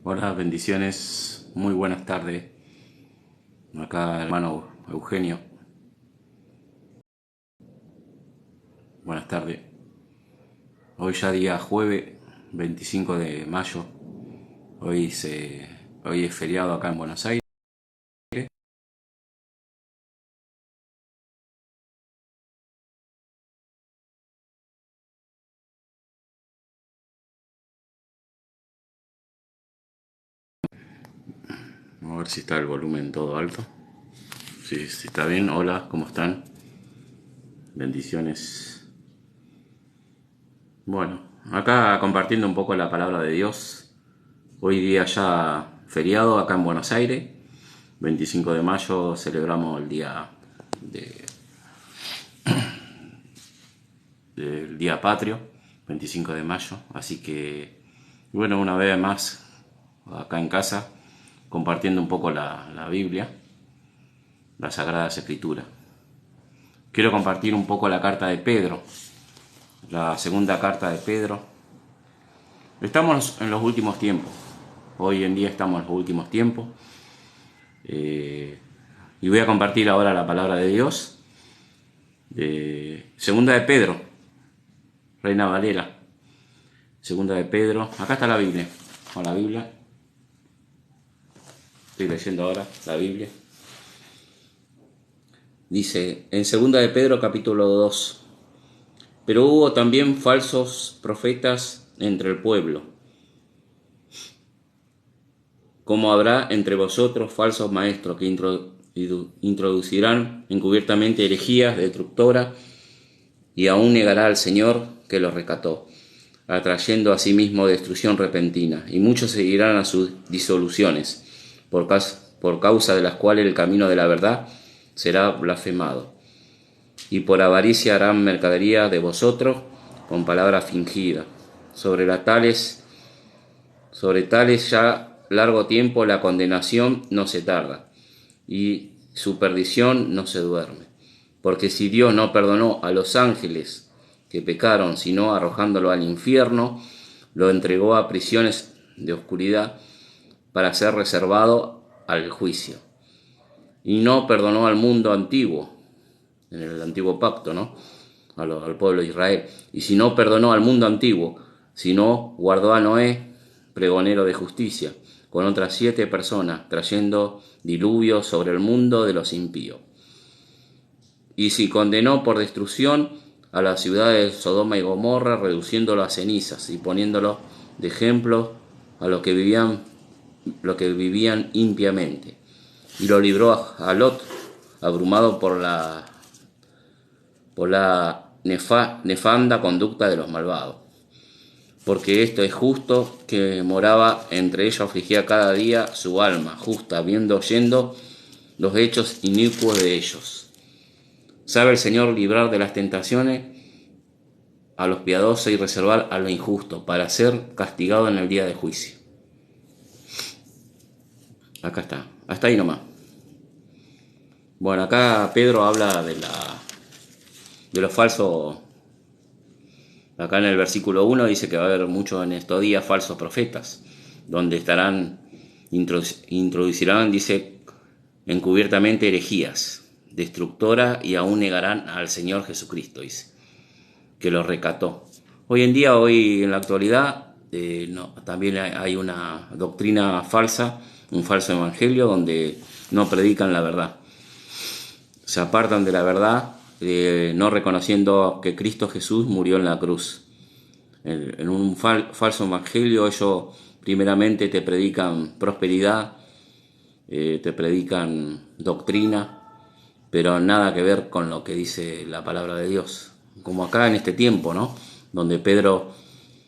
Hola, bendiciones, muy buenas tardes. Acá hermano Eugenio, buenas tardes. Hoy ya día jueves 25 de mayo. Hoy, hoy es feriado acá en Buenos Aires. Vamos a ver si está el volumen todo alto. Si está bien, hola, ¿cómo están? Bendiciones. Bueno, acá compartiendo un poco la palabra de Dios. Hoy día ya feriado acá en Buenos Aires. 25 de mayo celebramos el día de del Día Patrio, 25 de mayo. Así que, bueno, una vez más, acá en casa, compartiendo un poco la Biblia, las Sagradas Escrituras. Quiero compartir un poco la carta de Pedro, la segunda carta de Pedro. Estamos en los últimos tiempos. Hoy en día estamos en los últimos tiempos. Y voy a compartir ahora la palabra de Dios. Segunda de Pedro, Reina Valera. Segunda de Pedro. Acá está la Biblia. Con la Biblia. Estoy leyendo ahora la Biblia. Dice en segunda de Pedro capítulo 2. Pero hubo también falsos profetas entre el pueblo, como habrá entre vosotros falsos maestros que introducirán encubiertamente herejías destructoras, y aún negará al Señor que los rescató, atrayendo a sí mismo destrucción repentina, y muchos seguirán a sus disoluciones, por causa de las cuales el camino de la verdad será blasfemado. Y por avaricia harán mercadería de vosotros con palabras fingidas. Sobre tales ya largo tiempo la condenación no se tarda, y su perdición no se duerme. Porque si Dios no perdonó a los ángeles que pecaron, sino arrojándolo al infierno, lo entregó a prisiones de oscuridad para ser reservado al juicio. Y no perdonó al mundo antiguo, en el antiguo pacto, ¿no? Al pueblo de Israel. Y si no perdonó al mundo antiguo, sino guardó a Noé, pregonero de justicia, con otras 7 personas, trayendo diluvio sobre el mundo de los impíos. Y si condenó por destrucción a las ciudades de Sodoma y Gomorra, reduciéndolo a cenizas y poniéndolo de ejemplo a los que vivían impiamente. Y lo libró a Lot, abrumado por la nefanda conducta de los malvados. Porque esto es justo, que moraba entre ellos, afligía cada día su alma justa, oyendo los hechos inicuos de ellos. Sabe el Señor librar de las tentaciones a los piadosos y reservar a lo injusto, para ser castigado en el día de juicio. Acá está, hasta ahí nomás. Bueno, acá Pedro habla de los falsos. Acá en el versículo 1 dice que va a haber muchos en estos días falsos profetas, donde introducirán, dice, encubiertamente herejías, destructoras, y aún negarán al Señor Jesucristo, dice, que los rescató. Hoy en día, hoy en la actualidad, también hay una doctrina falsa, un falso evangelio, donde no predican la verdad. Se apartan de la verdad, no reconociendo que Cristo Jesús murió en la cruz. En un falso evangelio ellos primeramente te predican prosperidad, te predican doctrina, pero nada que ver con lo que dice la palabra de Dios. Como acá en este tiempo, ¿no? Donde Pedro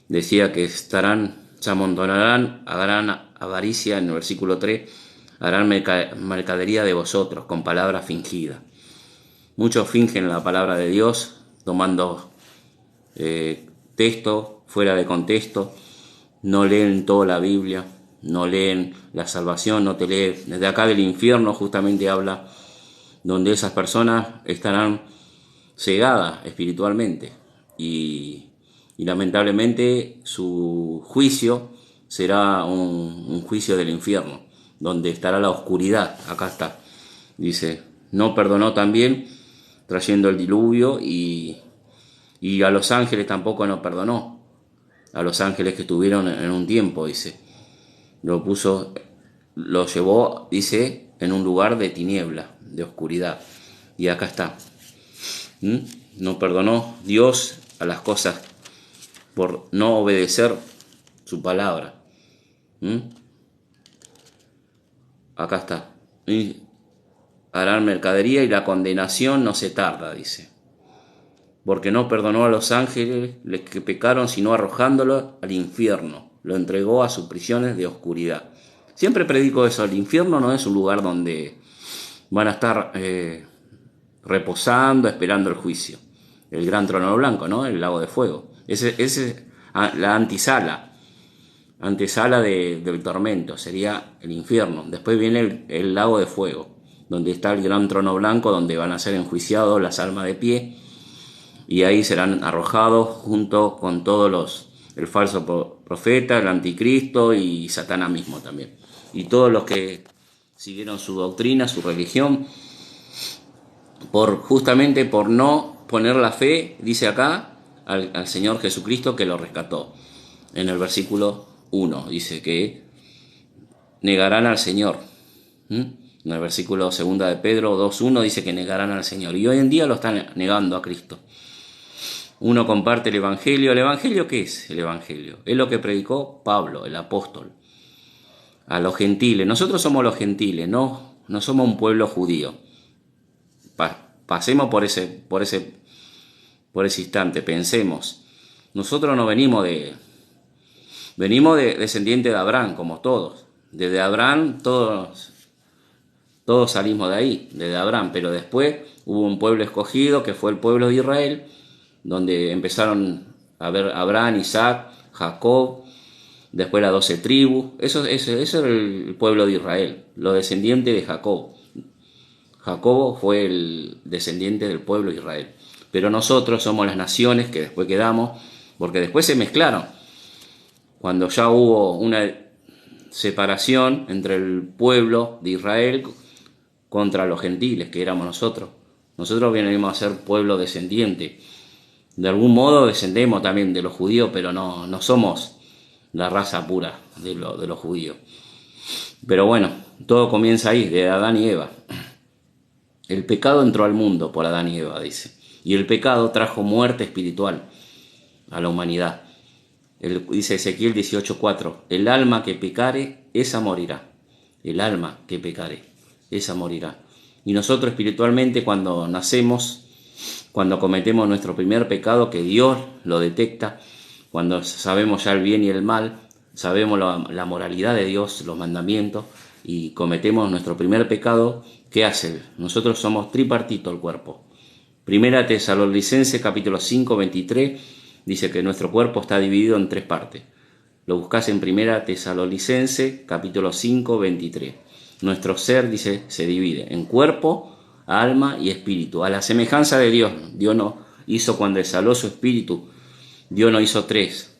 decía que se amontonarán, harán avaricia, en el versículo 3, harán mercadería de vosotros con palabras fingidas. Muchos fingen la palabra de Dios tomando texto fuera de contexto, no leen toda la Biblia, no leen la salvación, no te leen. Desde acá del infierno justamente habla donde esas personas estarán cegadas espiritualmente y lamentablemente su juicio será un juicio del infierno, donde estará la oscuridad. Acá está. Dice, no perdonó también trayendo el diluvio y a los ángeles tampoco no perdonó. A los ángeles que estuvieron en un tiempo, dice. Lo llevó, dice, en un lugar de tiniebla, de oscuridad. Y acá está. No perdonó Dios a las cosas por no obedecer su palabra. Acá está. Y harán mercadería y la condenación no se tarda, dice. Porque no perdonó a los ángeles que pecaron, sino arrojándolo al infierno. Lo entregó a sus prisiones de oscuridad. Siempre predico eso. El infierno no es un lugar donde van a estar reposando, esperando el juicio. El gran trono blanco, ¿no? El lago de fuego. Ese es la antesala del tormento. Sería el infierno. Después viene el lago de fuego, donde está el gran trono blanco, donde van a ser enjuiciados las almas de pie. Y ahí serán arrojados junto con todos el falso profeta, el anticristo y Satanás mismo también. Y todos los que siguieron su doctrina, su religión, justamente por no poner la fe, dice acá, al Señor Jesucristo que lo rescató. En el versículo 1 dice que negarán al Señor. En el versículo 2 de Pedro 2.1 dice que negarán al Señor. Y hoy en día lo están negando a Cristo. Uno comparte el Evangelio. ¿El Evangelio qué es? El Evangelio es lo que predicó Pablo, el apóstol, a los gentiles. Nosotros somos los gentiles, no somos un pueblo judío. Pasemos por ese instante, pensemos. Nosotros no venimos de descendientes de Abraham, como todos. Desde Abraham todos salimos de ahí, desde Abraham, pero después hubo un pueblo escogido que fue el pueblo de Israel, donde empezaron a ver Abraham, Isaac, Jacob, después las 12 tribus. Eso era el pueblo de Israel, los descendientes de Jacob. Jacobo fue el descendiente del pueblo de Israel. Pero nosotros somos las naciones que después quedamos, porque después se mezclaron. Cuando ya hubo una separación entre el pueblo de Israel contra los gentiles, que éramos nosotros. Nosotros venimos a ser pueblo descendiente. De algún modo descendemos también de los judíos, pero no somos la raza pura de los judíos. Pero bueno, todo comienza ahí, de Adán y Eva. El pecado entró al mundo por Adán y Eva, dice. Y el pecado trajo muerte espiritual a la humanidad. Dice Ezequiel 18:4, el alma que pecare, esa morirá. El alma que pecare, esa morirá. Y nosotros espiritualmente cuando nacemos, cuando cometemos nuestro primer pecado, que Dios lo detecta, cuando sabemos ya el bien y el mal, sabemos la moralidad de Dios, los mandamientos, y cometemos nuestro primer pecado, ¿qué hace? Nosotros somos tripartito el cuerpo. Primera Tesalonicenses capítulo 5, 23, dice que nuestro cuerpo está dividido en 3 partes. Lo buscás en Primera Tesalonicenses capítulo 5, 23. Nuestro ser, dice, se divide en cuerpo, alma y espíritu. A la semejanza de Dios. Dios no hizo cuando exhaló su espíritu. Dios no hizo tres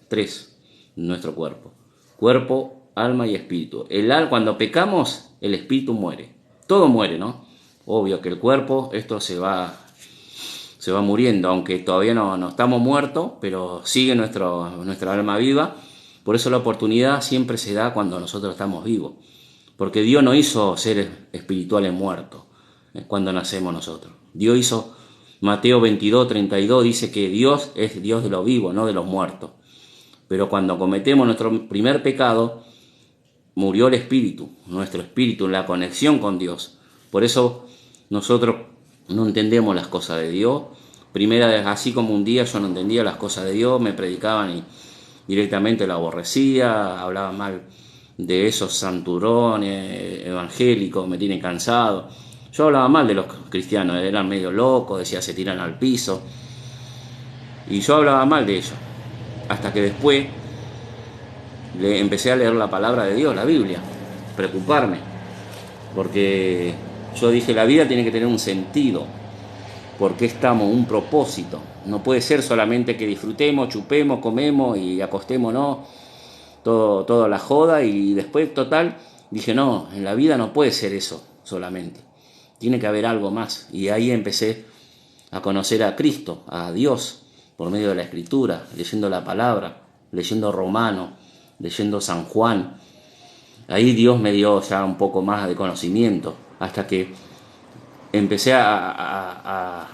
en nuestro cuerpo. Cuerpo, alma y espíritu. Cuando pecamos, el espíritu muere. Todo muere, ¿no? Obvio que el cuerpo, esto se va muriendo, aunque todavía no estamos muertos, pero sigue nuestra alma viva. Por eso la oportunidad siempre se da cuando nosotros estamos vivos. Porque Dios no hizo seres espirituales muertos cuando nacemos nosotros. Dios hizo, Mateo 22, 32 dice que Dios es Dios de los vivos, no de los muertos. Pero cuando cometemos nuestro primer pecado, murió el espíritu, nuestro espíritu, la conexión con Dios. Por eso nosotros no entendemos las cosas de Dios. Así como un día yo no entendía las cosas de Dios, me predicaban y directamente la aborrecía, hablaba mal de esos santurones evangélicos, me tienen cansado. Yo hablaba mal de los cristianos, eran medio locos, decía se tiran al piso. Y yo hablaba mal de ellos. Hasta que después empecé a leer la palabra de Dios, la Biblia, preocuparme. Porque yo dije, la vida tiene que tener un sentido. Porque estamos, un propósito. No puede ser solamente que disfrutemos, chupemos, comemos y acostémonos. toda la joda, y después total dije, no, en la vida no puede ser eso solamente, tiene que haber algo más. Y ahí empecé a conocer a Cristo, a Dios, por medio de la Escritura, leyendo la palabra, leyendo Romano, leyendo San Juan. Ahí Dios me dio ya un poco más de conocimiento, hasta que empecé a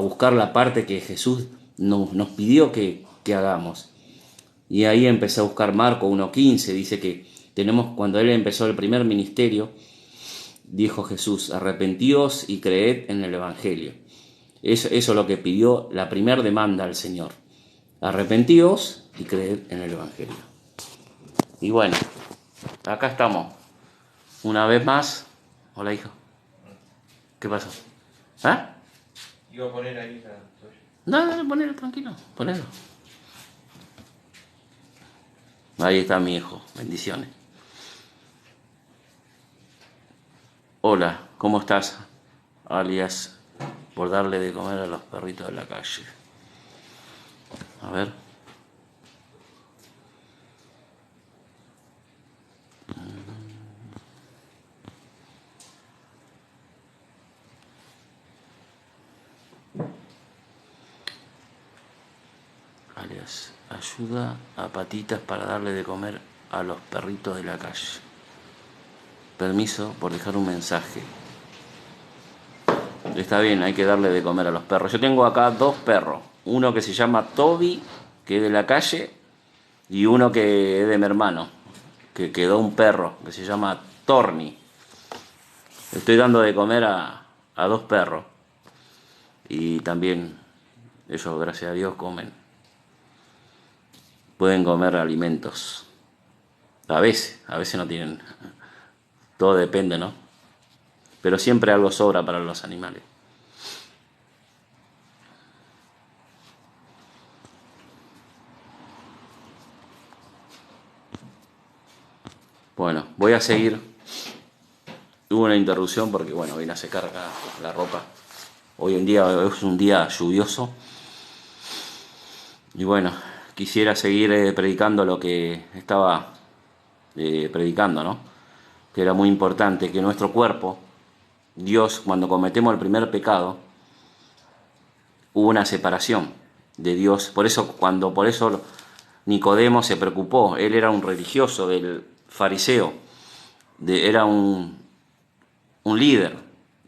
buscar la parte que Jesús nos pidió que hagamos. Y ahí empecé a buscar Marco 1:15, dice que cuando él empezó el primer ministerio, dijo Jesús, arrepentíos y creed en el Evangelio. Eso es lo que pidió la primera demanda al Señor. Arrepentíos y creed en el Evangelio. Y bueno, acá estamos. Una vez más. Hola, hijo. ¿Qué pasó? ¿Ah? Iba a poner ahí la... No, dale, ponelo tranquilo. Ponelo. Ahí está mi hijo. Bendiciones. Hola, ¿cómo estás? Alias, por darle de comer a los perritos de la calle. A ver. Alias, ayuda a Patitas para darle de comer a los perritos de la calle. Permiso por dejar un mensaje. Está bien, hay que darle de comer a los perros. Yo tengo acá 2 perros. Uno que se llama Toby, que es de la calle, y uno que es de mi hermano, que quedó un perro, que se llama Torni. Estoy dando de comer a 2 perros. Y también ellos, gracias a Dios, comen. Pueden comer alimentos. A veces no tienen. Todo depende, ¿no? Pero siempre algo sobra para los animales. Bueno, voy a seguir. Hubo una interrupción porque, bueno, vine a secar acá la ropa. Hoy en día es un día lluvioso. Y bueno, quisiera seguir predicando lo que estaba predicando, ¿no? Que era muy importante que nuestro cuerpo, Dios, cuando cometemos el primer pecado, hubo una separación de Dios. Por eso Nicodemo se preocupó. Él era un religioso del fariseo, era un líder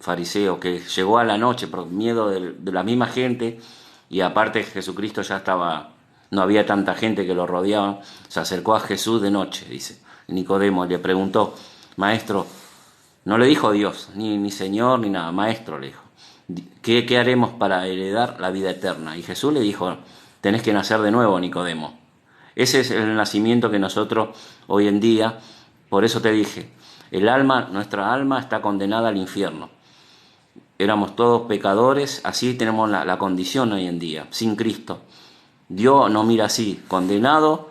fariseo que llegó a la noche por miedo de la misma gente, y aparte Jesucristo ya estaba, no había tanta gente que lo rodeaba. Se acercó a Jesús de noche, dice Nicodemo, le preguntó, maestro, no le dijo Dios, ni Señor, ni nada, maestro le dijo, ¿qué haremos para heredar la vida eterna? Y Jesús le dijo, tenés que nacer de nuevo, Nicodemo. Ese es el nacimiento que nosotros hoy en día, por eso te dije, nuestra alma está condenada al infierno. Éramos todos pecadores, así tenemos la condición hoy en día, sin Cristo. Dios nos mira así, condenado,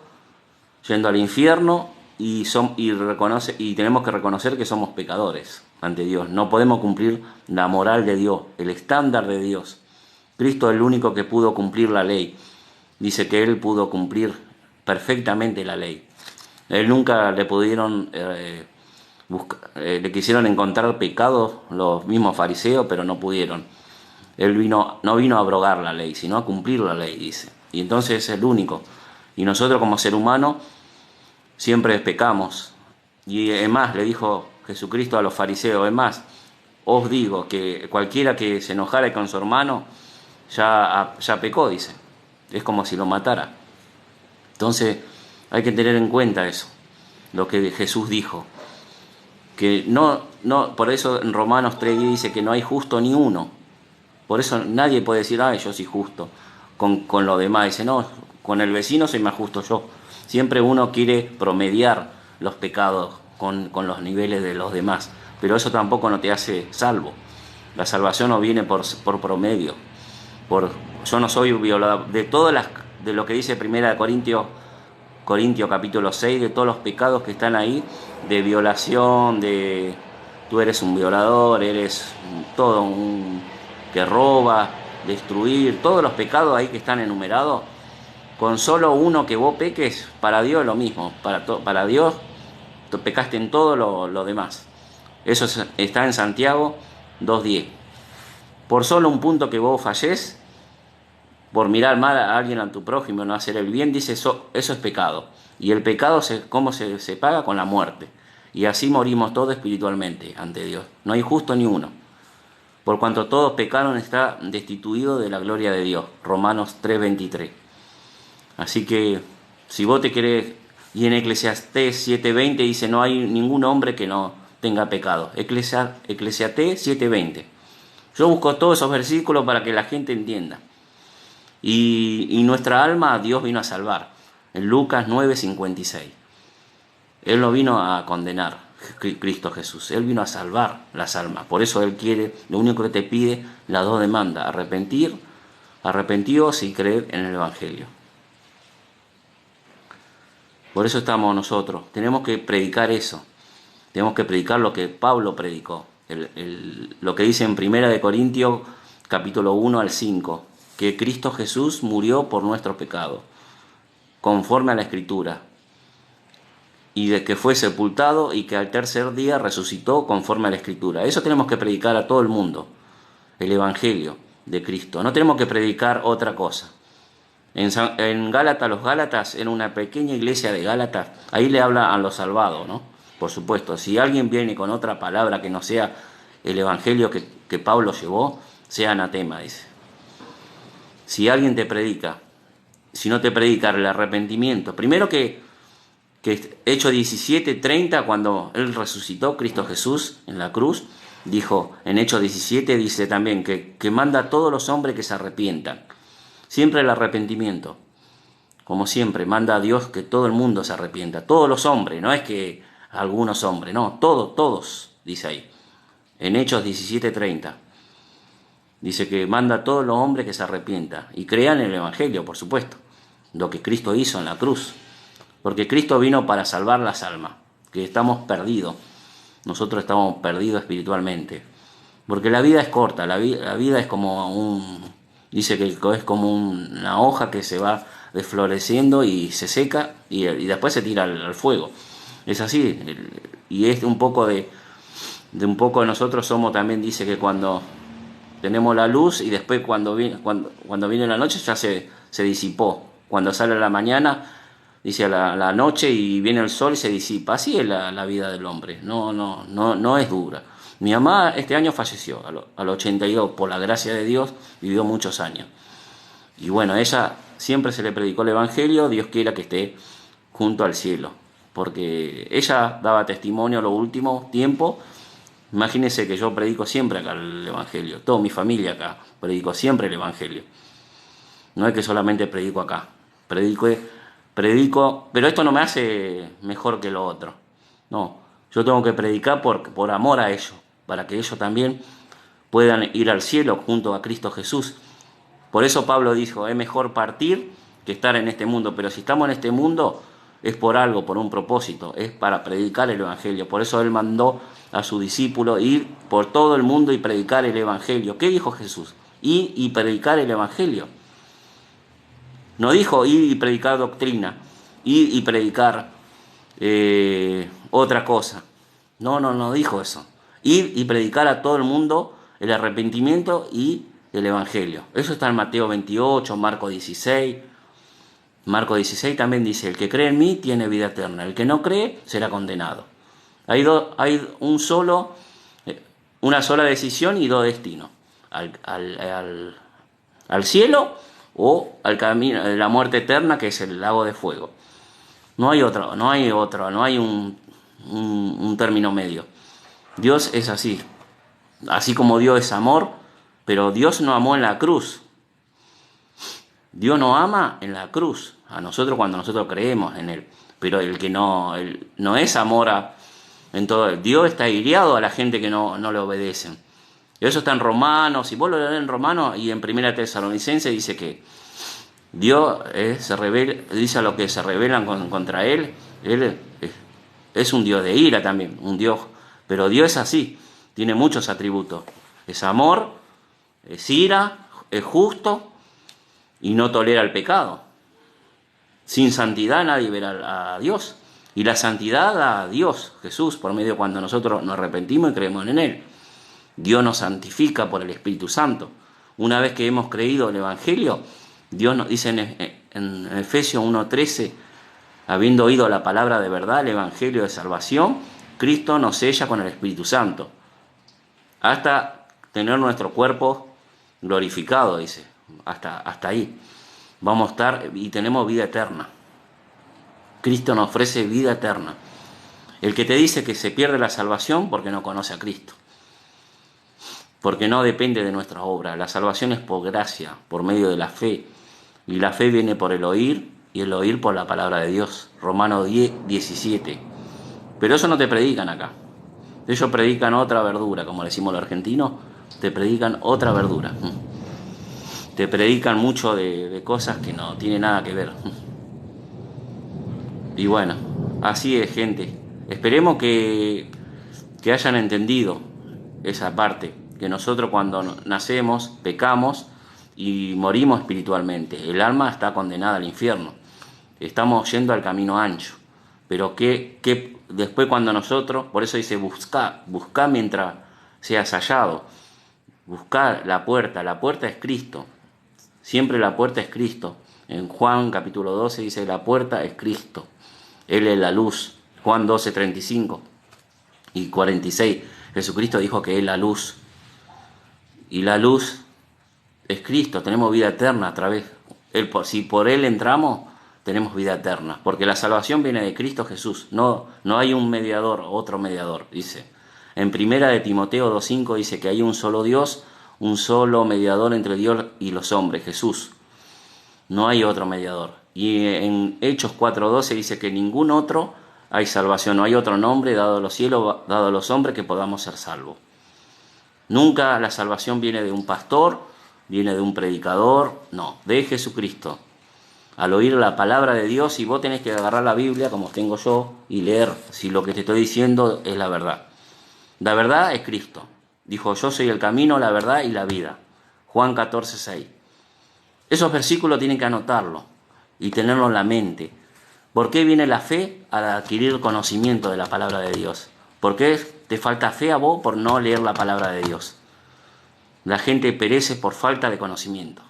yendo al infierno, y tenemos que reconocer que somos pecadores ante Dios. No podemos cumplir la moral de Dios, el estándar de Dios. Cristo es el único que pudo cumplir la ley. Dice que Él pudo cumplir perfectamente la ley. Él nunca le pudieron le quisieron encontrar pecados los mismos fariseos, pero no pudieron. Él no vino a abrogar la ley, sino a cumplir la ley, dice. Y entonces es el único. Y nosotros como ser humano siempre pecamos. Y es más, le dijo Jesucristo a los fariseos, es más, os digo que cualquiera que se enojara con su hermano ya pecó, dice. Es como si lo matara. Entonces hay que tener en cuenta eso, lo que Jesús dijo. Que no, por eso en Romanos 3 dice que no hay justo ni uno. Por eso nadie puede decir, yo soy justo con lo demás. Dice, no, con el vecino soy más justo yo. Siempre uno quiere promediar los pecados con los niveles de los demás. Pero eso tampoco no te hace salvo. La salvación no viene por promedio. Yo no soy violador. De lo que dice 1 Corintios capítulo 6, de todos los pecados que están ahí, de violación, tú eres un violador, eres todo un que roba, destruir, todos los pecados ahí que están enumerados, Con solo uno que vos peques, para Dios es lo mismo. Para Dios pecaste en todo lo demás. Eso está en Santiago 2:10. Por solo un punto que vos fallés, por mirar mal a alguien, a tu prójimo, no hacer el bien, dice eso es pecado. Y el pecado, ¿cómo se paga? Con la muerte. Y así morimos todos espiritualmente ante Dios. No hay justo ni uno. Por cuanto todos pecaron, está destituido de la gloria de Dios. Romanos 3:23. Así que, si vos te querés, y en Eclesiastés 7:20 dice, no hay ningún hombre que no tenga pecado. Eclesiastés 7:20. Yo busco todos esos versículos para que la gente entienda. Y nuestra alma Dios vino a salvar. En Lucas 9:56. Él no vino a condenar, Cristo Jesús. Él vino a salvar las almas. Por eso Él quiere, lo único que te pide, las dos demandas: arrepentíos y creer en el Evangelio. Por eso estamos nosotros. Tenemos que predicar eso. Tenemos que predicar lo que Pablo predicó. Lo que dice en 1 Corintios capítulo 1-5. Que Cristo Jesús murió por nuestro pecado, conforme a la Escritura. Y de que fue sepultado y que al tercer día resucitó conforme a la Escritura. Eso tenemos que predicar a todo el mundo. El Evangelio de Cristo. No tenemos que predicar otra cosa. En Gálatas, los Gálatas, en una pequeña iglesia de Gálatas, ahí le habla a los salvados, ¿no? Por supuesto, si alguien viene con otra palabra que no sea el Evangelio que Pablo llevó, sea anatema, dice. Si alguien te predica, si no te predica el arrepentimiento, primero que Hechos 17:30, cuando Él resucitó, Cristo Jesús, en la cruz, dijo, en Hechos 17 dice también que manda a todos los hombres que se arrepientan. Siempre el arrepentimiento, como siempre, manda a Dios que todo el mundo se arrepienta, todos los hombres, no es que algunos hombres, no, todos, dice ahí, en Hechos 17:30. Dice que manda a todos los hombres que se arrepientan y crean en el Evangelio, por supuesto, lo que Cristo hizo en la cruz. Porque Cristo vino para salvar las almas, que estamos perdidos. Nosotros estamos perdidos espiritualmente. Porque la vida es corta, la vida es como dice que es como una hoja que se va desfloreciendo y se seca y después se tira al fuego. Es así. Y es un poco de nosotros somos también, dice que cuando tenemos la luz y después cuando viene la noche ya se disipó. Cuando sale la mañana, dice la noche y viene el sol y se disipa. Así es la vida del hombre. No es dura. Mi mamá este año falleció a los 82. Por la gracia de Dios vivió muchos años. Y bueno, ella siempre se le predicó el Evangelio. Dios quiera que esté junto al cielo. Porque ella daba testimonio a los últimos tiempos. Imagínense que yo predico siempre acá el Evangelio, toda mi familia acá, predico siempre el Evangelio. No es que solamente predico acá, predico, pero esto no me hace mejor que lo otro. No, yo tengo que predicar por amor a ellos, para que ellos también puedan ir al cielo junto a Cristo Jesús. Por eso Pablo dijo, es mejor partir que estar en este mundo, pero si estamos en este mundo es por algo, por un propósito, es para predicar el Evangelio. Por eso Él mandó a su discípulo ir por todo el mundo y predicar el Evangelio. ¿Qué dijo Jesús? Ir y predicar el Evangelio. No dijo ir y predicar doctrina, ir y predicar otra cosa. No dijo eso. Ir y predicar a todo el mundo el arrepentimiento y el Evangelio. Eso está en Mateo 28, Marcos 16. Marcos 16 también dice, el que cree en mí tiene vida eterna, el que no cree será condenado. Hay una sola decisión y dos destinos, al cielo o al camino de la muerte eterna, que es el lago de fuego. No hay un término medio. Dios es así como Dios es amor, pero Dios no amó en la cruz. Dios nos ama en la cruz, a nosotros cuando nosotros creemos en Él, pero el que no es amor en todo. Dios está iriado a la gente que no le obedecen. Eso está en Romanos, y vos lo lees en Romanos y en 1 Tesalonicenses dice que Dios se revela, dice a los que se rebelan contra Él es un Dios de ira también, un Dios, pero Dios es así, tiene muchos atributos, es amor, es ira, es justo, y no tolera el pecado. Sin santidad nadie verá a Dios. Y la santidad da a Dios, Jesús, por medio cuando nosotros nos arrepentimos y creemos en Él. Dios nos santifica por el Espíritu Santo. Una vez que hemos creído el Evangelio, Dios nos dice en Efesios 1:13, habiendo oído la palabra de verdad, el Evangelio de salvación, Cristo nos sella con el Espíritu Santo, hasta tener nuestro cuerpo glorificado, dice, hasta ahí. Vamos a estar y tenemos vida eterna. Cristo nos ofrece vida eterna. El que te dice que se pierde la salvación porque no conoce a Cristo, porque no depende de nuestras obras. La salvación es por gracia, por medio de la fe, y la fe viene por el oír, y el oír por la palabra de Dios. Romanos 10:17. Pero eso no te predican acá. Ellos predican otra verdura, como decimos los argentinos, te predican otra verdura. Te predican mucho de cosas que no tienen nada que ver. Y bueno, así es, gente. Esperemos que hayan entendido esa parte, que nosotros cuando nacemos pecamos y morimos espiritualmente. El alma está condenada al infierno. Estamos yendo al camino ancho. Pero que después cuando nosotros, por eso dice buscar mientras seas hallado. Buscar la puerta es Cristo. Siempre la puerta es Cristo. En Juan capítulo 12 dice la puerta es Cristo. Él es la luz. Juan 12:35 y 46. Jesucristo dijo que es la luz. Y la luz es Cristo. Tenemos vida eterna a través. Si por Él entramos, tenemos vida eterna. Porque la salvación viene de Cristo Jesús. No hay un mediador, otro mediador, dice. En primera de Timoteo 2:5 dice que hay un solo Dios, un solo mediador entre Dios y los hombres, Jesús. No hay otro mediador. Y en Hechos 4:12 dice que ningún otro hay salvación, no hay otro nombre dado a los cielos, dado a los hombres que podamos ser salvos. Nunca la salvación viene de un pastor, viene de un predicador, no, de Jesucristo. Al oír la palabra de Dios, si vos tenés que agarrar la Biblia, como tengo yo, y leer si lo que te estoy diciendo es la verdad. La verdad es Cristo. Dijo, yo soy el camino, la verdad y la vida. Juan 14:6. Esos versículos tienen que anotarlo y tenerlo en la mente. ¿Por qué viene la fe? Al adquirir conocimiento de la palabra de Dios. ¿Por qué te falta fe a vos por no leer la palabra de Dios? La gente perece por falta de conocimiento.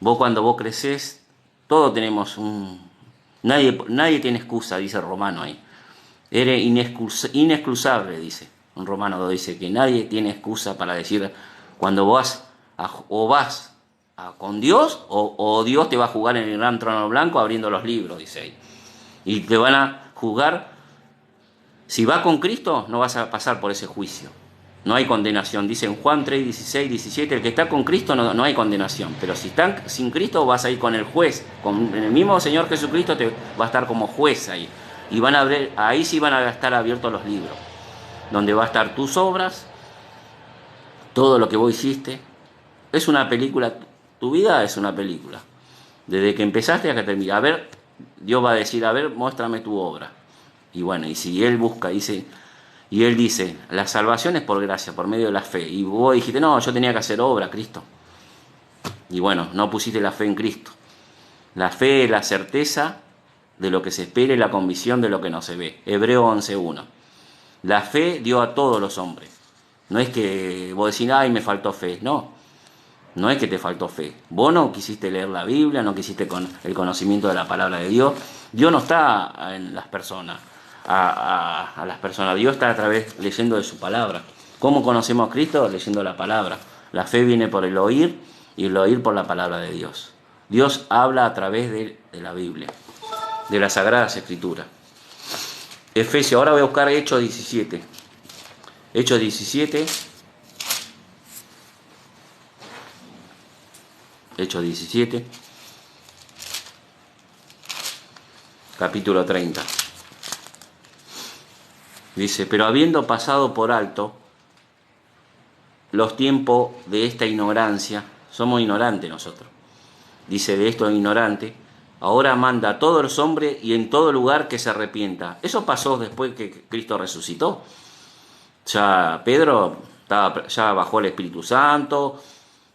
Cuando vos crecés, todos tenemos Nadie tiene excusa, dice el Romano ahí. Eres inexcusable, dice. Un Romano dice que nadie tiene excusa para decir cuando vas con Dios o Dios te va a jugar en el gran trono blanco abriendo los libros, dice ahí. Y te van a juzgar. Si vas con Cristo, no vas a pasar por ese juicio. No hay condenación. Dice en Juan 3:16-17, el que está con Cristo no hay condenación. Pero si están sin Cristo, vas a ir con el juez. Con el mismo Señor Jesucristo te va a estar como juez ahí. Y ahí sí van a estar abiertos los libros. Donde va a estar tus obras, todo lo que vos hiciste. Es una película. Tu vida es una película. Desde que empezaste hasta que terminaste. A ver, Dios va a decir, a ver, muéstrame tu obra. Y bueno, y si Él busca, y Él dice, la salvación es por gracia, por medio de la fe. Y vos dijiste, no, yo tenía que hacer obra, Cristo. Y bueno, no pusiste la fe en Cristo. La fe es la certeza de lo que se espera y la convicción de lo que no se ve. Hebreo 11:1. La fe dio a todos los hombres. No es que vos decís, ay, me faltó fe. No es que te faltó fe. Vos no quisiste leer la Biblia, no quisiste con el conocimiento de la palabra de Dios. Dios no está en las personas, a las personas. Dios está a través leyendo de su palabra. ¿Cómo conocemos a Cristo? Leyendo la palabra. La fe viene por el oír y el oír por la palabra de Dios. Dios habla a través de la Biblia, de las Sagradas Escrituras. Efesios, ahora voy a buscar Hechos 17. Hechos 17. Hechos 17. Capítulo 30. Dice, pero habiendo pasado por alto los tiempos de esta ignorancia, somos ignorantes nosotros. Dice, de esto ignorante, ahora manda a todos los hombres y en todo lugar que se arrepienta. Eso pasó después que Cristo resucitó. Ya Pedro ya bajó el Espíritu Santo.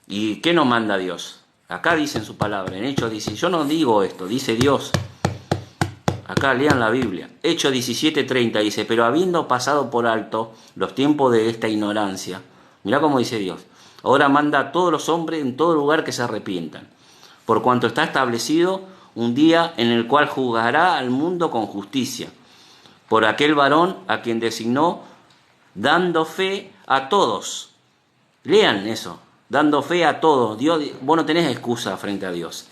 ¿Y qué nos manda Dios? Acá dice en su palabra, en Hechos dice, yo no digo esto, dice Dios. Acá lean la Biblia. Hechos 17:30 dice, pero habiendo pasado por alto los tiempos de esta ignorancia, mirá cómo dice Dios, ahora manda a todos los hombres en todo lugar que se arrepientan, por cuanto está establecido un día en el cual juzgará al mundo con justicia, por aquel varón a quien designó, dando fe a todos. Lean eso, dando fe a todos. Dios, vos no tenés excusa frente a Dios.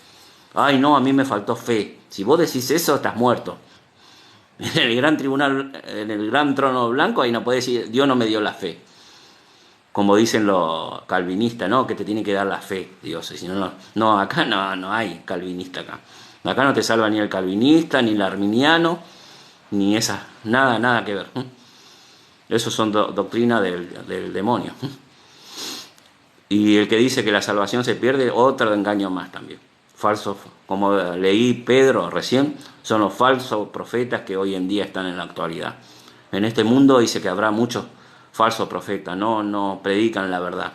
Ay, no, a mí me faltó fe. Si vos decís eso, estás muerto. En el gran tribunal, en el gran trono blanco, ahí no podés decir, Dios no me dio la fe. Como dicen los calvinistas, ¿no? Que te tiene que dar la fe, Dios. Si no, no, acá no hay calvinista acá. Acá no te salva ni el calvinista, ni el arminiano, ni esa, nada que ver. Esos son doctrinas del demonio. Y el que dice que la salvación se pierde, otro engaño más también. Falsos, como leí Pedro recién, son los falsos profetas que hoy en día están en la actualidad. En este mundo dice que habrá muchos falsos profetas, no predican la verdad,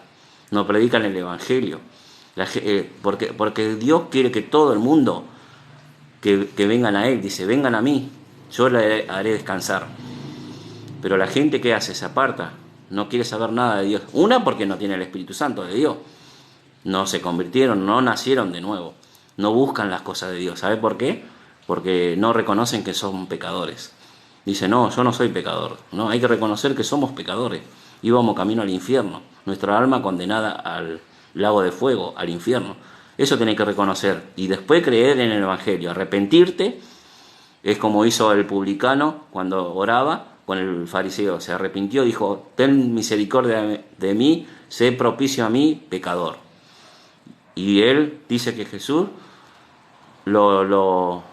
no predican el evangelio. Porque Dios quiere que todo el mundo que vengan a Él, dice, vengan a mí, yo le haré descansar. Pero la gente que hace se aparta, no quiere saber nada de Dios. Una, porque no tiene el Espíritu Santo de Dios. No se convirtieron, no nacieron de nuevo. No buscan las cosas de Dios. ¿Sabe por qué? Porque no reconocen que son pecadores. Dice, no, yo no soy pecador. No, hay que reconocer que somos pecadores. Íbamos camino al infierno. Nuestra alma condenada al lago de fuego, al infierno. Eso tenés que reconocer. Y después creer en el Evangelio. Arrepentirte es como hizo el publicano cuando oraba con el fariseo. Se arrepintió, dijo, ten misericordia de mí, sé propicio a mí, pecador. Y él dice que Jesús lo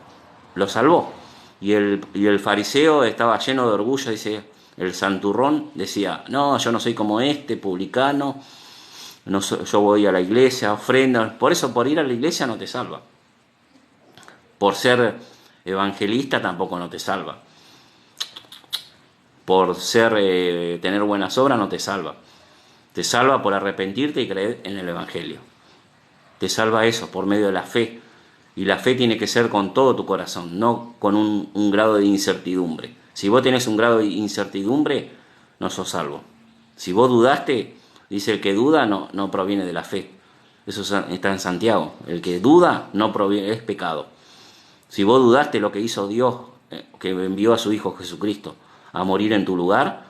salvó. Y el fariseo estaba lleno de orgullo, dice, el santurrón decía, no, yo no soy como este publicano, no yo voy a la iglesia, ofrenda. Por eso, por ir a la iglesia no te salva. Por ser evangelista tampoco no te salva. Por tener buenas obras no te salva. Te salva por arrepentirte y creer en el Evangelio. Te salva eso por medio de la fe. Y la fe tiene que ser con todo tu corazón, no con un grado de incertidumbre. Si vos tenés un grado de incertidumbre, no sos salvo. Si vos dudaste, dice el que duda no proviene de la fe. Eso está en Santiago. El que duda no proviene, es pecado. Si vos dudaste lo que hizo Dios, que envió a su Hijo Jesucristo a morir en tu lugar,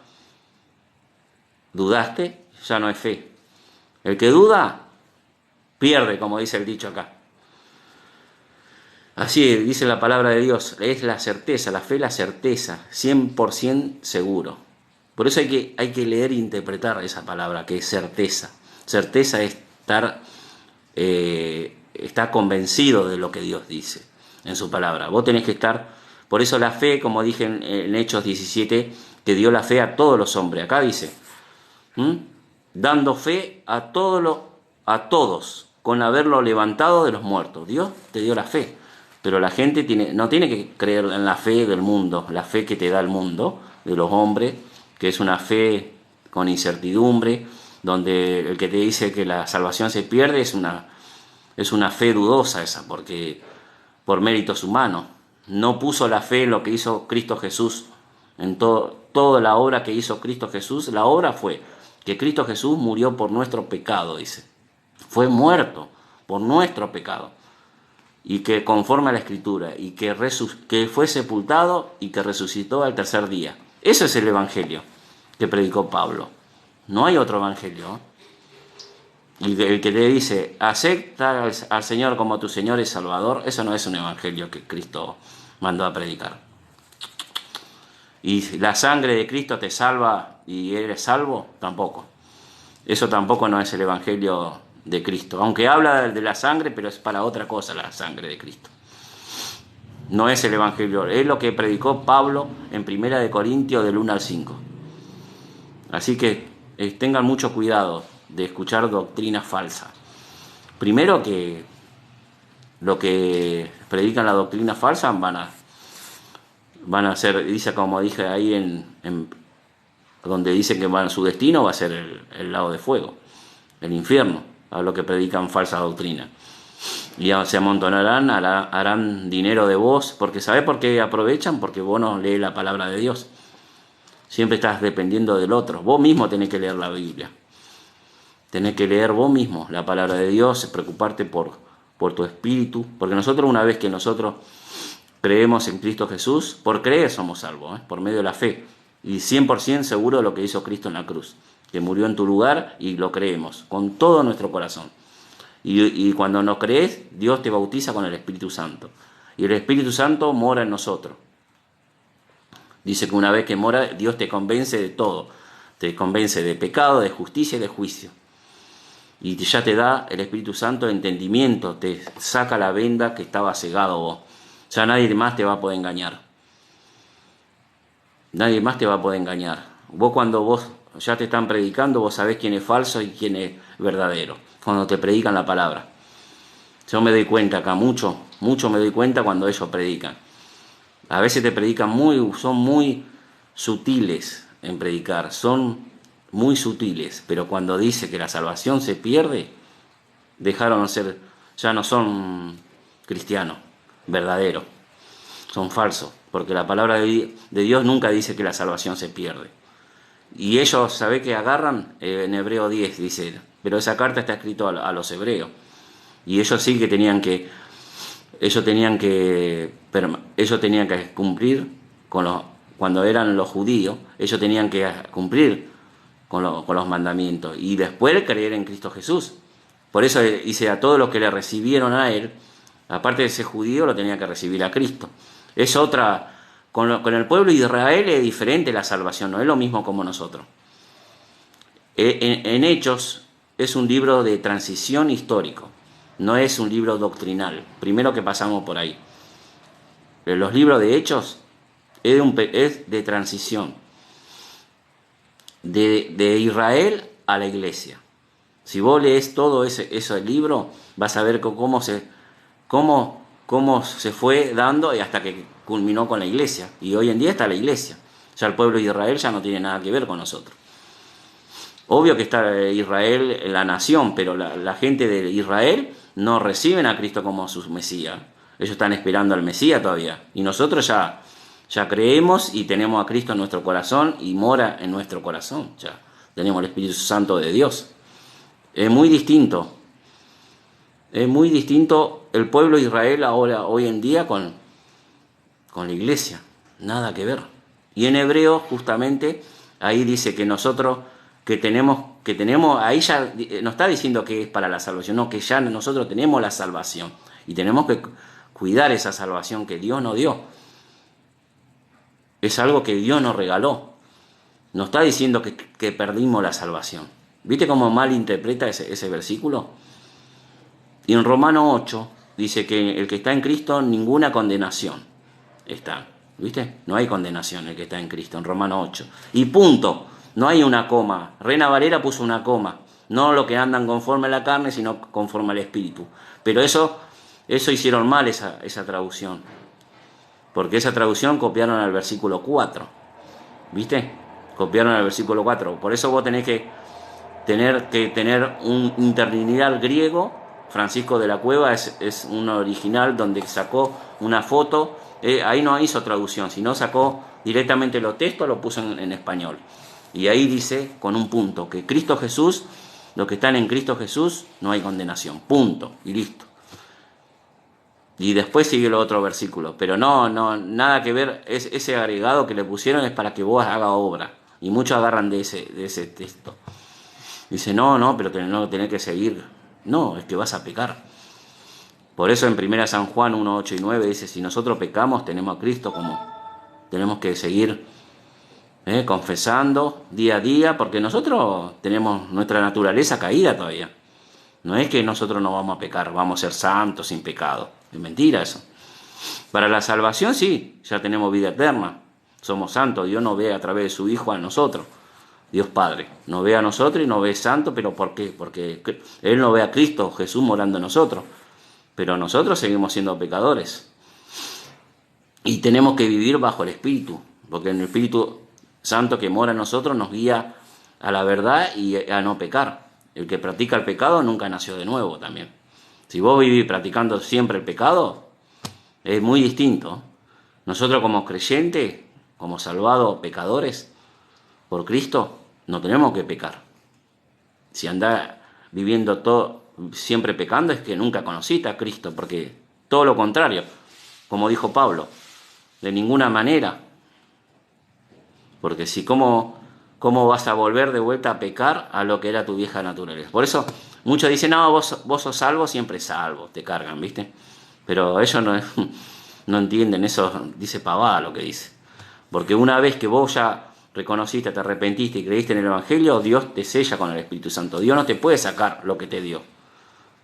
dudaste, ya no es fe. El que duda, pierde, como dice el dicho acá. Así dice la palabra de Dios, es la certeza, la fe, la certeza, 100% seguro. Por eso hay que leer e interpretar esa palabra, que es certeza. Certeza es estar convencido de lo que Dios dice en su palabra. Vos tenés que estar, por eso la fe, como dije en Hechos 17, que dio la fe a todos los hombres. Acá dice, dando fe a todos, con haberlo levantado de los muertos. Dios te dio la fe. Pero la gente no tiene que creer en la fe del mundo, la fe que te da el mundo, de los hombres, que es una fe con incertidumbre, donde el que te dice que la salvación se pierde es una fe dudosa esa, porque por méritos humanos. No puso la fe en lo que hizo Cristo Jesús, en toda la obra que hizo Cristo Jesús. La obra fue que Cristo Jesús murió por nuestro pecado, dice. Fue muerto por nuestro pecado. Y que conforme a la Escritura, y que fue sepultado y que resucitó al tercer día. Ese es el Evangelio que predicó Pablo. No hay otro Evangelio. Y el que te dice, acepta al Señor como tu Señor y Salvador, eso no es un Evangelio que Cristo mandó a predicar. Y la sangre de Cristo te salva y eres salvo, tampoco. Eso tampoco no es el Evangelio de Cristo, aunque habla de la sangre, pero es para otra cosa la sangre de Cristo. No es el Evangelio, es lo que predicó Pablo en 1 Corintios del 1 al 5. Así que tengan mucho cuidado de escuchar doctrinas falsas. Primero que lo que predican la doctrina falsa van a ser, dice como dije ahí donde dice que su destino va a ser el lago de fuego, el infierno, a lo que predican falsa doctrina. Y se amontonarán, harán dinero de vos, porque ¿sabés por qué aprovechan? Porque vos no lees la palabra de Dios. Siempre estás dependiendo del otro. Vos mismo tenés que leer la Biblia. Tenés que leer vos mismo la palabra de Dios, preocuparte por tu espíritu. Porque nosotros, una vez que nosotros creemos en Cristo Jesús, por creer somos salvos, por medio de la fe. Y 100% seguro de lo que hizo Cristo en la cruz, que murió en tu lugar, y lo creemos con todo nuestro corazón. Y cuando no crees, Dios te bautiza con el Espíritu Santo. Y el Espíritu Santo mora en nosotros. Dice que una vez que mora, Dios te convence de todo. Te convence de pecado, de justicia y de juicio. Y ya te da el Espíritu Santo entendimiento, te saca la venda que estaba cegado vos. Ya nadie más te va a poder engañar. Nadie más te va a poder engañar. Cuando vos ya te están predicando, vos sabés quién es falso y quién es verdadero. Cuando te predican la palabra. Yo me doy cuenta acá, mucho me doy cuenta cuando ellos predican. A veces te predican son muy sutiles en predicar, son muy sutiles, pero cuando dice que la salvación se pierde, dejaron de ser, ya no son cristianos verdaderos, son falsos, porque la palabra de Dios nunca dice que la salvación se pierde. Y ellos, ¿sabe qué agarran? En Hebreo 10 dice, pero esa carta está escrita a los hebreos. Y ellos sí que tenían que cumplir cuando eran los judíos, ellos tenían que cumplir con los mandamientos y después creer en Cristo Jesús. Por eso dice, a todos los que le recibieron a él, aparte de ser judío, lo tenían que recibir a Cristo. Es otra. Con el pueblo de Israel es diferente la salvación, no es lo mismo como nosotros. En Hechos es un libro de transición histórico, no es un libro doctrinal. Primero que pasamos por ahí. Los libros de Hechos es de transición, de Israel a la iglesia. Si vos lees todo ese libro, vas a ver cómo se fue dando y hasta que culminó con la iglesia. Y hoy en día está la iglesia. Ya el pueblo de Israel ya no tiene nada que ver con nosotros. Obvio que está Israel, la nación, pero la gente de Israel no reciben a Cristo como su Mesías. Ellos están esperando al Mesías todavía. Y nosotros ya creemos y tenemos a Cristo en nuestro corazón y mora en nuestro corazón. Ya tenemos el Espíritu Santo de Dios. Es muy distinto. Es muy distinto el pueblo de Israel hoy en día con la iglesia. Nada que ver. Y en Hebreo, justamente, ahí dice que nosotros que tenemos, ahí ya no está diciendo que es para la salvación, no, que ya nosotros tenemos la salvación. Y tenemos que cuidar esa salvación que Dios nos dio. Es algo que Dios nos regaló. No está diciendo que perdimos la salvación. ¿Viste cómo mal interpreta ese versículo? Y en Romanos 8 dice que el que está en Cristo, ninguna condenación está. ¿Viste? No hay condenación el que está en Cristo, en Romanos 8. Y punto. No hay una coma. Reina Valera puso una coma. No lo que andan conforme a la carne, sino conforme al Espíritu. Pero eso hicieron mal esa traducción. Porque esa traducción copiaron al versículo 4. ¿Viste? Copiaron al versículo 4. Por eso vos tenés que tener un interlineal griego. Francisco de la Cueva es un original donde sacó una foto. Ahí no hizo traducción, sino sacó directamente los textos, lo puso en español. Y ahí dice, con un punto, que Cristo Jesús, los que están en Cristo Jesús, no hay condenación. Punto. Y listo. Y después sigue el otro versículo. Pero no, nada que ver. Ese agregado que le pusieron es para que vos hagas obra. Y muchos agarran de ese texto. Dice, no, pero no tenés que seguir. No, es que vas a pecar. Por eso en 1 San Juan 1, 8 y 9 dice, si nosotros pecamos, tenemos a Cristo como tenemos que seguir confesando día a día, porque nosotros tenemos nuestra naturaleza caída todavía. No es que nosotros no vamos a pecar, vamos a ser santos sin pecado. Es mentira eso. Para la salvación sí, ya tenemos vida eterna. Somos santos, Dios nos ve a través de su Hijo a nosotros. Dios Padre nos ve a nosotros y nos ve santo, pero ¿por qué? Porque Él nos ve a Cristo, Jesús morando en nosotros. Pero nosotros seguimos siendo pecadores. Y tenemos que vivir bajo el Espíritu, porque en el Espíritu Santo que mora en nosotros nos guía a la verdad y a no pecar. El que practica el pecado nunca nació de nuevo también. Si vos vivís practicando siempre el pecado, es muy distinto. Nosotros como creyentes, como salvados pecadores por Cristo, no tenemos que pecar. Si andás viviendo todo siempre pecando, es que nunca conociste a Cristo, porque todo lo contrario, como dijo Pablo, de ninguna manera. Porque si cómo vas a volver de vuelta a pecar a lo que era tu vieja naturaleza. Por eso muchos dicen, no, vos sos salvo, siempre salvo, te cargan, ¿viste? Pero ellos no entienden, eso dice pavada lo que dice. Porque una vez que vos ya reconociste, te arrepentiste y creíste en el Evangelio, Dios te sella con el Espíritu Santo. Dios no te puede sacar lo que te dio.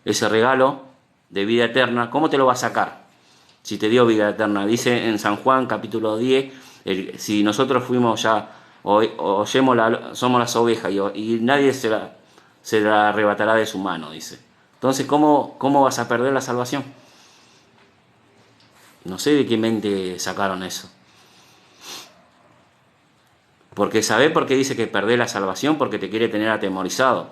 Ese regalo de vida eterna, ¿cómo te lo va a sacar? Si te dio vida eterna. Dice en San Juan capítulo 10, si nosotros fuimos ya, somos las ovejas y nadie se la arrebatará de su mano, dice. Entonces, ¿cómo vas a perder la salvación? No sé de qué mente sacaron eso. Porque ¿sabés por qué dice que perdés la salvación? Porque te quiere tener atemorizado.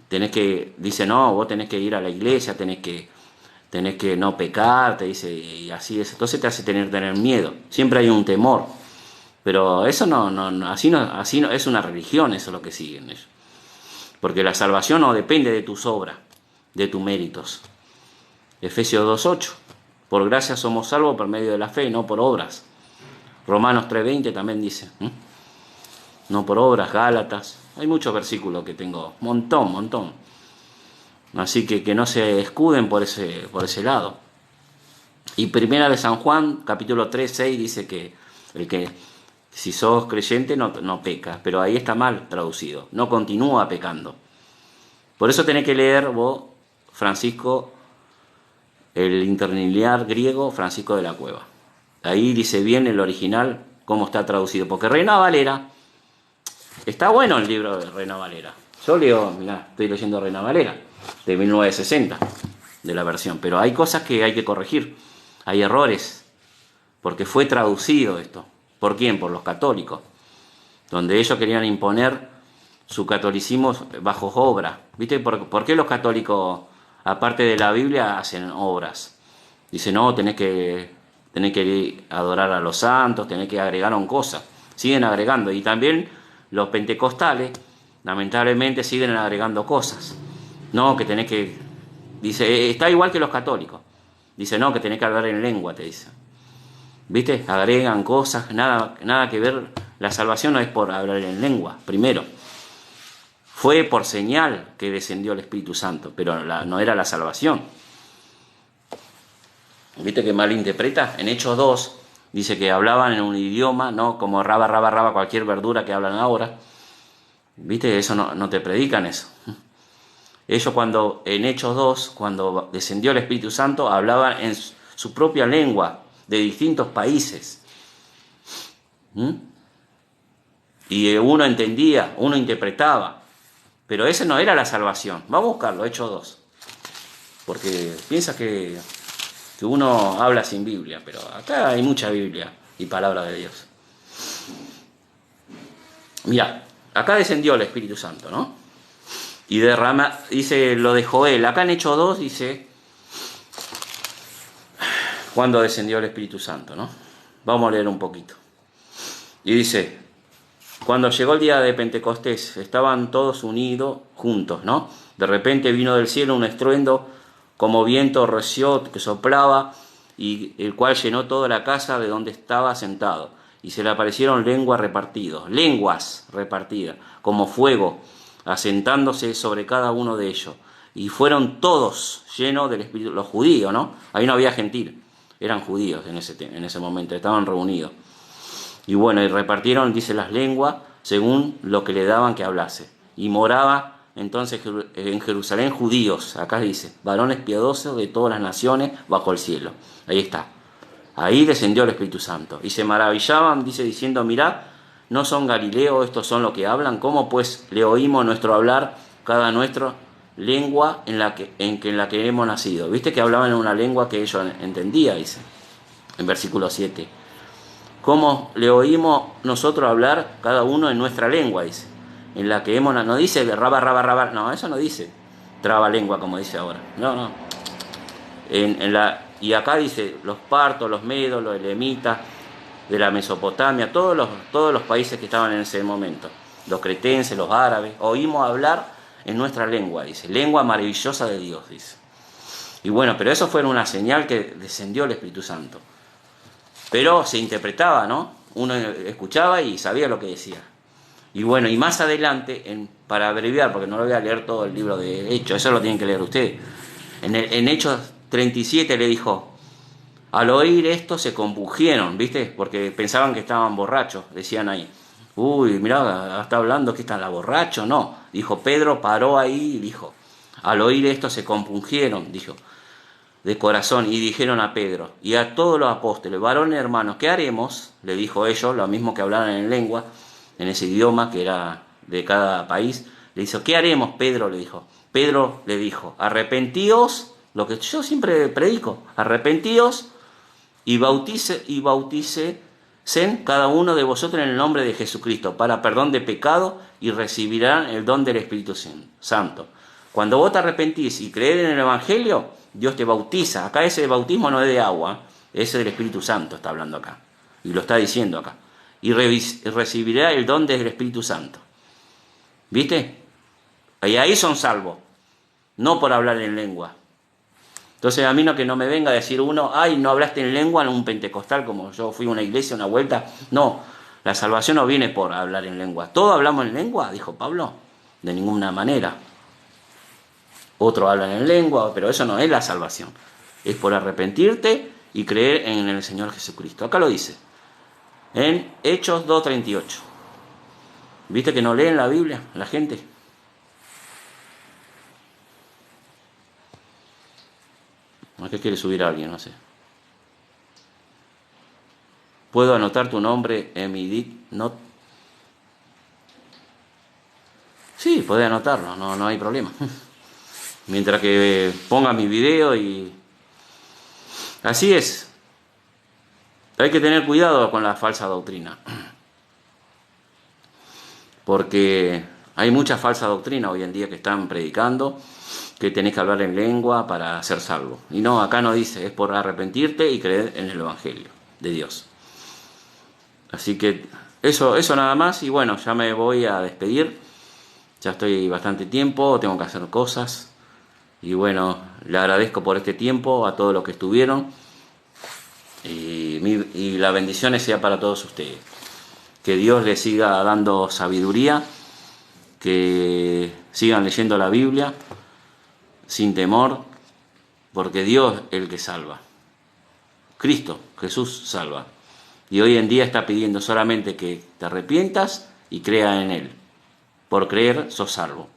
Dice, no, vos tenés que ir a la iglesia, tenés que no pecar, te dice, y así es. Entonces te hace tener miedo. Siempre hay un temor. Pero eso así no es una religión, eso es lo que siguen ellos. Porque la salvación no depende de tus obras, de tus méritos. Efesios 2:8. Por gracia somos salvos por medio de la fe, no por obras. Romanos 3:20 también dice. No por obras, Gálatas. Hay muchos versículos que tengo, montón. Así que no se escuden por ese lado. Y primera de San Juan, capítulo 3:6, dice que si sos creyente no peca, pero ahí está mal traducido, no continúa pecando. Por eso tenés que leer vos, Francisco, el interlinear griego Francisco de la Cueva. Ahí dice bien el original cómo está traducido, porque Reina Valera, está bueno el libro de Reina Valera. Yo estoy leyendo Reina Valera, de 1960, de la versión, pero hay cosas que hay que corregir, hay errores, porque fue traducido esto. ¿Por quién? Por los católicos, donde ellos querían imponer su catolicismo bajo obra. ¿Viste? ¿Por qué los católicos, aparte de la Biblia, hacen obras? Dicen, no, tenés que adorar a los santos, tenés que agregar cosas. Siguen agregando. Y también los pentecostales, lamentablemente, siguen agregando cosas. No, que tenés que... Dice, está igual que los católicos. Dice, no, que tenés que hablar en lengua, te dice. ¿Viste? Agregan cosas, nada que ver. La salvación no es por hablar en lengua, primero. Fue por señal que descendió el Espíritu Santo, pero no era la salvación. ¿Viste que malinterpreta? En Hechos 2 dice que hablaban en un idioma, ¿no? Como raba, cualquier verdura que hablan ahora. ¿Viste? Eso no te predican eso. Ellos en Hechos 2, cuando descendió el Espíritu Santo, hablaban en su propia lengua, de distintos países. Y uno entendía, uno interpretaba. Pero esa no era la salvación. Vamos a buscarlo, Hechos 2. Porque piensa que uno habla sin Biblia, pero acá hay mucha Biblia y palabra de Dios. Mira, acá descendió el Espíritu Santo, ¿no? Y dice lo de Joel. Acá en Hechos 2 dice cuando descendió el Espíritu Santo, ¿no? Vamos a leer un poquito. Y dice, cuando llegó el día de Pentecostés, estaban todos unidos, juntos, ¿no? De repente vino del cielo un estruendo como viento recio que soplaba, y el cual llenó toda la casa de donde estaba sentado. Y se le aparecieron lenguas repartidas, como fuego, asentándose sobre cada uno de ellos. Y fueron todos llenos del Espíritu, los judíos, ¿no? Ahí no había gentil. Eran judíos en ese momento, estaban reunidos. Y bueno, y repartieron, dice, las lenguas según lo que le daban que hablase. Y moraba entonces en Jerusalén judíos, acá dice, varones piadosos de todas las naciones bajo el cielo. Ahí está. Ahí descendió el Espíritu Santo. Y se maravillaban, dice, diciendo, mirad, ¿no son galileos estos son los que hablan? ¿Cómo pues le oímos nuestro hablar, cada nuestra lengua en la que hemos nacido? ¿Viste que hablaban en una lengua que ellos entendían? Dice, en versículo 7. ¿Cómo le oímos nosotros hablar cada uno en nuestra lengua? Dice, no dice raba, no, eso no dice traba lengua como dice ahora. No, Y acá dice los partos, los medos, los elamitas, de la Mesopotamia, todos los países que estaban en ese momento, los cretenses, los árabes, oímos hablar en nuestra lengua, dice, lengua maravillosa de Dios, dice. Y bueno, pero eso fue una señal que descendió el Espíritu Santo. Pero se interpretaba, ¿no? Uno escuchaba y sabía lo que decía. Y bueno, y más adelante, para abreviar, porque no lo voy a leer todo el libro de Hechos, eso lo tienen que leer ustedes. En Hechos 37 le dijo, al oír esto se compungieron, ¿viste? Porque pensaban que estaban borrachos, decían ahí. Uy, mirá, está hablando que está borracho. No, dijo Pedro, paró ahí y dijo, al oír esto se compungieron, dijo, de corazón, y dijeron a Pedro y a todos los apóstoles, varones hermanos, ¿qué haremos? Le dijo ellos, lo mismo que hablaban en lengua, en ese idioma que era de cada país. Le dijo, ¿qué haremos? Pedro le dijo, arrepentíos, lo que yo siempre predico, arrepentíos y bautícesen cada uno de vosotros en el nombre de Jesucristo para perdón de pecado y recibirán el don del Espíritu Santo. Cuando vos te arrepentís y crees en el Evangelio, Dios te bautiza. Acá ese bautismo no es de agua, ese del Espíritu Santo está hablando acá. Y lo está diciendo acá. Y recibirá el don del Espíritu Santo. ¿Viste? Y ahí son salvos. No por hablar en lengua. Entonces a mí que no me venga a decir uno, ay, no hablaste en lengua en un pentecostal, como yo fui a una iglesia, una vuelta. No, la salvación no viene por hablar en lengua. ¿Todos hablamos en lengua? Dijo Pablo. De ninguna manera. Otros hablan en lengua, pero eso no es la salvación. Es por arrepentirte y creer en el Señor Jesucristo. Acá lo dice. En Hechos 2:38. ¿Viste que no leen la Biblia la gente? ¿A qué quiere subir a alguien? No sé. ¿Puedo anotar tu nombre en mi DIC-NOT? Sí, podés anotarlo, no hay problema. Mientras que ponga mi video y... Así es. Hay que tener cuidado con la falsa doctrina. Porque hay mucha falsa doctrina hoy en día que están predicando que tenés que hablar en lengua para ser salvo. Y no, acá no dice, es por arrepentirte y creer en el Evangelio de Dios. Así que eso nada más. Y bueno, ya me voy a despedir. Ya estoy bastante tiempo, tengo que hacer cosas. Y bueno, le agradezco por este tiempo a todos los que estuvieron. Y las bendiciones sea para todos ustedes. Que Dios les siga dando sabiduría. Que sigan leyendo la Biblia sin temor, porque Dios es el que salva. Cristo, Jesús salva. Y hoy en día está pidiendo solamente que te arrepientas y creas en Él. Por creer sos salvo.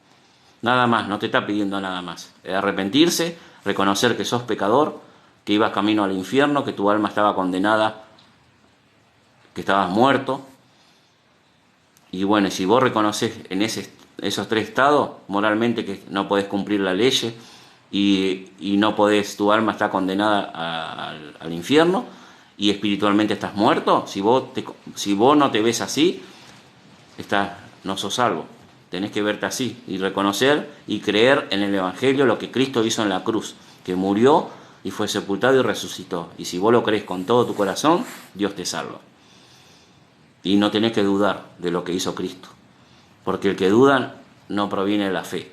Nada más, no te está pidiendo nada más. Arrepentirse, reconocer que sos pecador, que ibas camino al infierno, que tu alma estaba condenada, que estabas muerto. Y bueno, si vos reconoces en esos tres estados, moralmente que no podés cumplir la ley y no podés, tu alma está condenada al infierno y espiritualmente estás muerto, si vos no te ves así, no sos salvo. Tenés que verte así y reconocer y creer en el Evangelio, lo que Cristo hizo en la cruz, que murió y fue sepultado y resucitó. Y si vos lo crees con todo tu corazón, Dios te salva. Y no tenés que dudar de lo que hizo Cristo. Porque el que duda no proviene de la fe.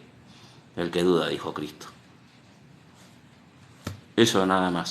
El que duda, dijo Cristo. Eso nada más.